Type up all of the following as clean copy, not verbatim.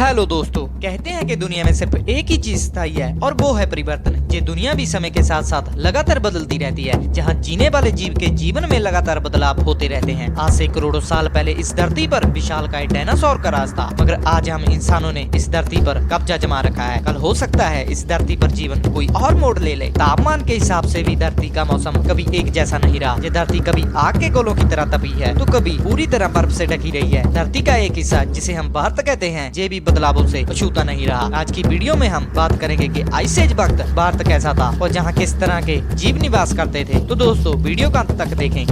Hello दोस्तों, कहते हैं कि दुनिया में सिर्फ एक ही चीज स्थायी है और वो है परिवर्तन। ये दुनिया भी समय के साथ साथ लगातार बदलती रहती है, जहाँ जीने वाले जीव के जीवन में लगातार बदलाव होते रहते हैं। आज से करोड़ों साल पहले इस धरती पर विशालकाय डायनासोर का राज था, मगर आज हम इंसानों ने इस धरती पर कब्जा जमा रखा है। कल हो सकता है इस धरती पर जीवन कोई और मोड़ ले ले। तापमान के हिसाब से भी धरती का मौसम कभी एक जैसा नहीं रहा। ये धरती कभी आग के गोलों की तरह तपी है तो कभी पूरी तरह बर्फ से ढकी रही है। धरती का एक हिस्सा जिसे हम भारत कहते हैं, ये भी बदलावों से अछूता नहीं रहा। आज की वीडियो में हम बात करेंगे कि आइस एज वक्त भारत कैसा था और जहाँ किस तरह के जीव निवास करते थे। तो दोस्तों, वीडियो का अंत तक देखें।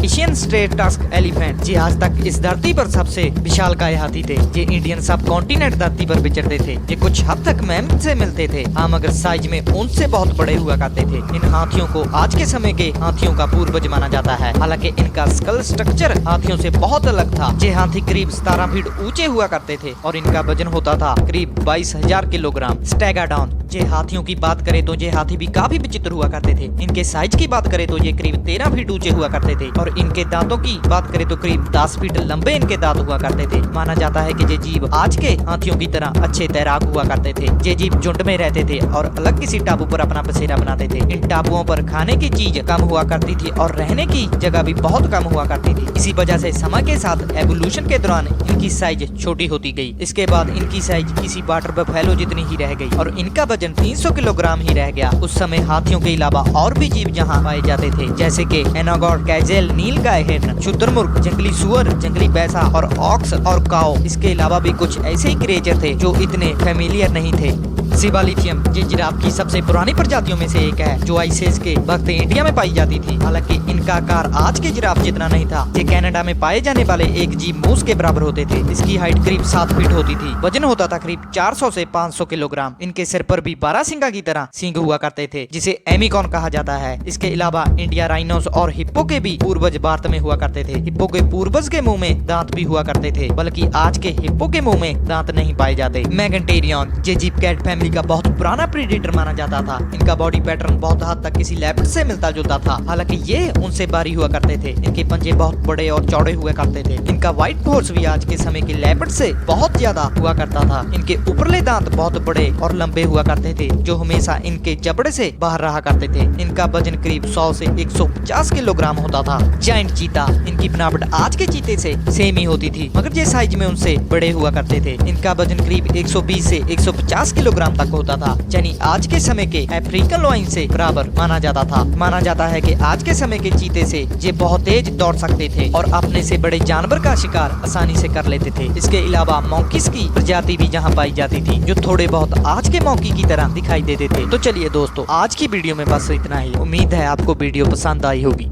एशियन स्ट्रेट टस्क एलिफेंट जी आज तक इस धरती पर सबसे विशालकाय हाथी थे। ये इंडियन सब कॉन्टिनेंट धरती पर विचरते थे। ये कुछ हद तक मैमथ से मिलते थे, हाँ, मगर साइज में उनसे बहुत बड़े हुआ करते थे। इन हाथियों को आज के समय के हाथियों का पूर्वज माना जाता है। हालांकि इनका स्कल स्ट्रक्चर हाथियों से बहुत अलग था। ये हाथी करीब 17 फीट ऊंचे हुआ करते थे और इनका वजन होता था करीब 22,000 किलोग्राम। स्टेगाडॉन ये हाथियों की बात करें तो ये हाथी भी काफी विचित्र हुआ करते थे। इनके साइज की बात करें तो ये करीब 13 फीट ऊंचे हुआ करते थे और इनके दांतों की बात करें तो करीब 10 फीट लंबे इनके दांत हुआ करते थे। माना जाता है कि ये जीव आज के हाथियों की तरह अच्छे तैराक हुआ करते थे। ये जीव झुंड में रहते थे और अलग किसी टापू पर अपना बसेरा बनाते थे। इन टापुओं पर खाने की चीज कम हुआ करती थी और रहने की जगह भी बहुत कम हुआ करती थी। इसी वजह से समय के साथ एवोल्यूशन के दौरान इनकी साइज छोटी होती गई। इसके बाद इनकी साइज किसी वाटर बफेलो जितनी ही रह गई और इनका वजन 300 किलोग्राम ही रह गया। उस समय हाथियों के अलावा और भी जीव यहाँ पाए जाते थे, जैसे कि एनागोर, कैजेल, नीलगाय हिरन, शुतुरमुर्ग, जंगली सुअर, जंगली भैंसा और ऑक्स और काओ। इसके अलावा भी कुछ ऐसे ही क्रिएचर थे जो इतने फेमिलियर नहीं थे। सिबालिथियम ये जिराफ की सबसे पुरानी प्रजातियों में से एक है, जो आइस एज के वक्त इंडिया में पाई जाती थी। हालांकि इनका आकार आज के जिराफ जितना नहीं था। ये कनाडा में पाए जाने वाले एक जीव मूस के बराबर होते थे। इसकी हाइट करीब 7 फीट होती थी। वजन होता था करीब 400 से 500 किलोग्राम। इनके सिर पर भी 12 सिंगा की तरह सींग हुआ करते थे, जिसे एमिकॉन कहा जाता है। इसके अलावा इंडिया राइनोस और हिप्पो के भी पूर्वज भारत में हुआ करते थे। हिप्पो के पूर्वज के मुंह में दांत भी हुआ करते थे, बल्कि आज के हिप्पो के मुंह में दांत नहीं पाए जाते। मैगेंटेरियन ये जीव कैट फैमिली का बहुत पुराना प्रीडेटर माना जाता था। इनका बॉडी पैटर्न बहुत हद तक किसी लेपर्ड से मिलता जुलता था। हालांकि ये उनसे भारी हुआ करते थे। इनके पंजे बहुत बड़े और चौड़े हुआ करते थे। इनका व्हाइट फोर्स भी आज के समय के लेपर्ड से बहुत ज्यादा हुआ करता था। इनके ऊपरले दांत बहुत बड़े और लंबे हुआ करते थे, जो हमेशा इनके जबड़े से बाहर रहा करते थे। इनका वजन करीब 100 से 150 किलोग्राम होता था। जायंट चीता इनकी बनावट आज के चीते से सेम ही होती थी, मगर ये साइज में उनसे बड़े हुआ करते थे। इनका वजन करीब 120 से 150 किलोग्राम तक होता था, यानी आज के समय के अफ्रीकन लायन से बराबर माना जाता था। माना जाता है कि आज के समय के चीते से ये बहुत तेज दौड़ सकते थे और अपने से बड़े जानवर का शिकार आसानी से कर लेते थे। इसके अलावा मॉन्कीज की प्रजाति भी यहाँ पाई जाती थी, जो थोड़े बहुत आज के मॉन्की की तरह दिखाई देते थे। तो चलिए दोस्तों, आज की वीडियो में बस इतना ही। उम्मीद है आपको वीडियो पसंद आई होगी।